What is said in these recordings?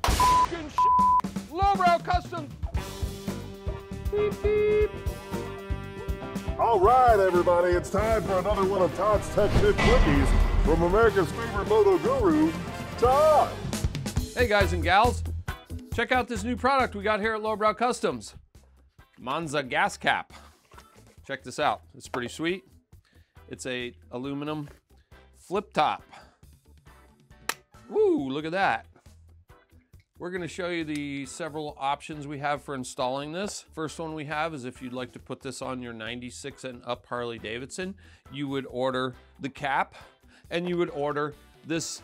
Holy f***ing shit. Lowbrow Customs. Beep, beep. All right, everybody, it's time for another one of Todd's Tech Tip Quickies from America's favorite moto guru, Todd. Hey guys and gals, check out this new product we got here at Lowbrow Customs, Monza Gas Cap. Check this out, it's pretty sweet. It's a aluminum flip top. Woo, look at that. We're gonna show you the several options we have for installing this. First one we have is if you'd like to put this on your 96 and up Harley-Davidson, you would order the cap and you would order this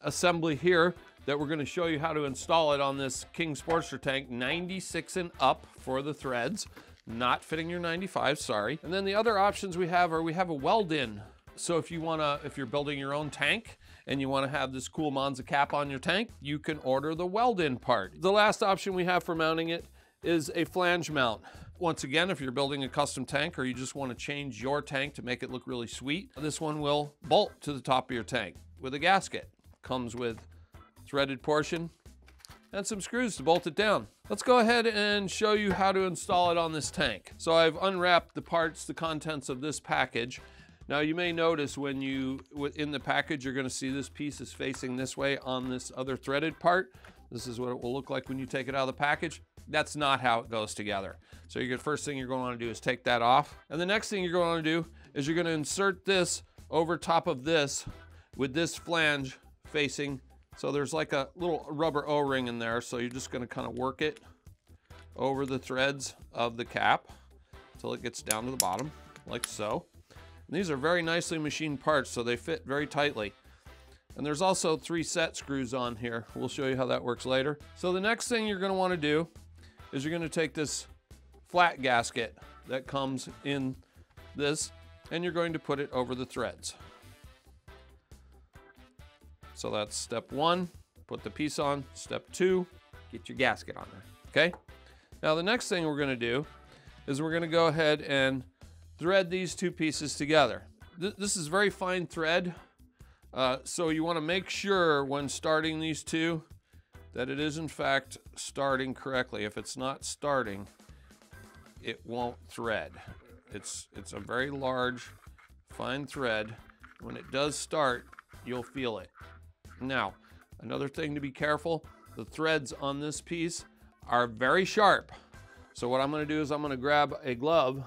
assembly here that we're gonna show you how to install it on this King Sportster tank, 96 and up for the threads, not fitting your 95, sorry. And then the other options we have are we have a weld-in. So if you're building your own tank and you want to have this cool Monza cap on your tank, you can order the weld-in part. The last option we have for mounting it is a flange mount. Once again, if you're building a custom tank or you just want to change your tank to make it look really sweet, this one will bolt to the top of your tank with a gasket. Comes with threaded portion and some screws to bolt it down. Let's go ahead and show you how to install it on this tank. So I've unwrapped the parts, the contents of this package. Now you may notice when in the package, you're gonna see this piece is facing this way on this other threaded part. This is what it will look like when you take it out of the package. That's not how it goes together. So first thing you're gonna wanna do is take that off. And the next thing you're gonna wanna do is you're gonna insert this over top of this with this flange facing. So there's like a little rubber O-ring in there. So you're just gonna kind of work it over the threads of the cap until it gets down to the bottom, like so. And these are very nicely machined parts, so they fit very tightly. And there's also 3 set screws on here. We'll show you how that works later. So the next thing you're gonna wanna do is you're gonna take this flat gasket that comes in this, and you're going to put it over the threads. So that's step 1, put the piece on. Step 2, get your gasket on there, okay? Now the next thing we're gonna do is we're gonna go ahead and thread these 2 pieces together. This is very fine thread, so you wanna make sure when starting these 2 that it is in fact starting correctly. If it's not starting, it won't thread. It's a very large, fine thread. When it does start, you'll feel it. Now, another thing to be careful, the threads on this piece are very sharp. So what I'm gonna do is I'm gonna grab a glove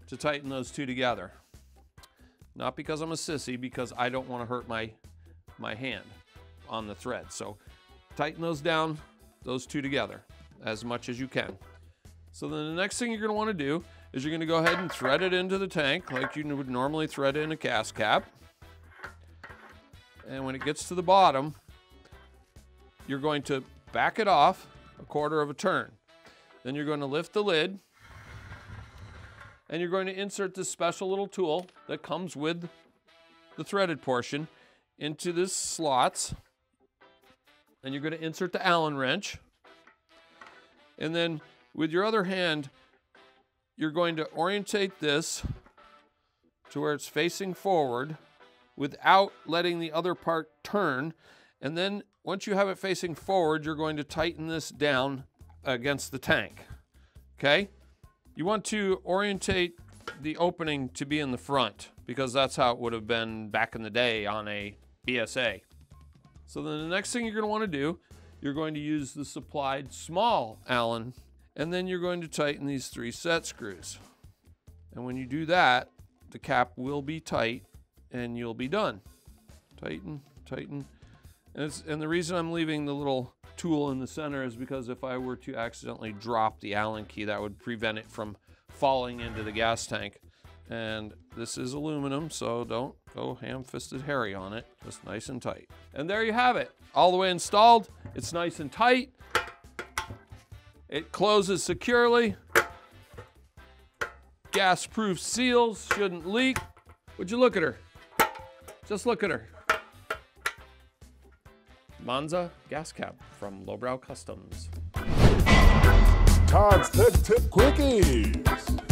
to tighten those 2 together. Not because I'm a sissy, because I don't want to hurt my hand on the thread. So tighten those down, those 2 together as much as you can. So then the next thing you're going to want to do is you're going to go ahead and thread it into the tank like you would normally thread it in a gas cap. And when it gets to the bottom, you're going to back it off 1/4 of a turn. Then you're going to lift the lid, and you're going to insert this special little tool that comes with the threaded portion into this slots. And you're going to insert the Allen wrench. And then with your other hand, you're going to orientate this to where it's facing forward without letting the other part turn. And then once you have it facing forward, you're going to tighten this down against the tank, okay? You want to orientate the opening to be in the front because that's how it would have been back in the day on a BSA. So then the next thing you're going to want to do, you're going to use the supplied small Allen, and then you're going to tighten these 3 set screws. And when you do that, the cap will be tight and you'll be done. Tighten, tighten. And the reason I'm leaving the little tool in the center is because if I were to accidentally drop the Allen key, that would prevent it from falling into the gas tank. And this is aluminum, so don't go ham-fisted Harry on it, just nice and tight. And there you have it, all the way installed. It's nice and tight. It closes securely. Gas-proof seals, shouldn't leak. Would you look at her? Just look at her. Monza Gas Cap from Lowbrow Customs. Todd's Tech Tip Quickies.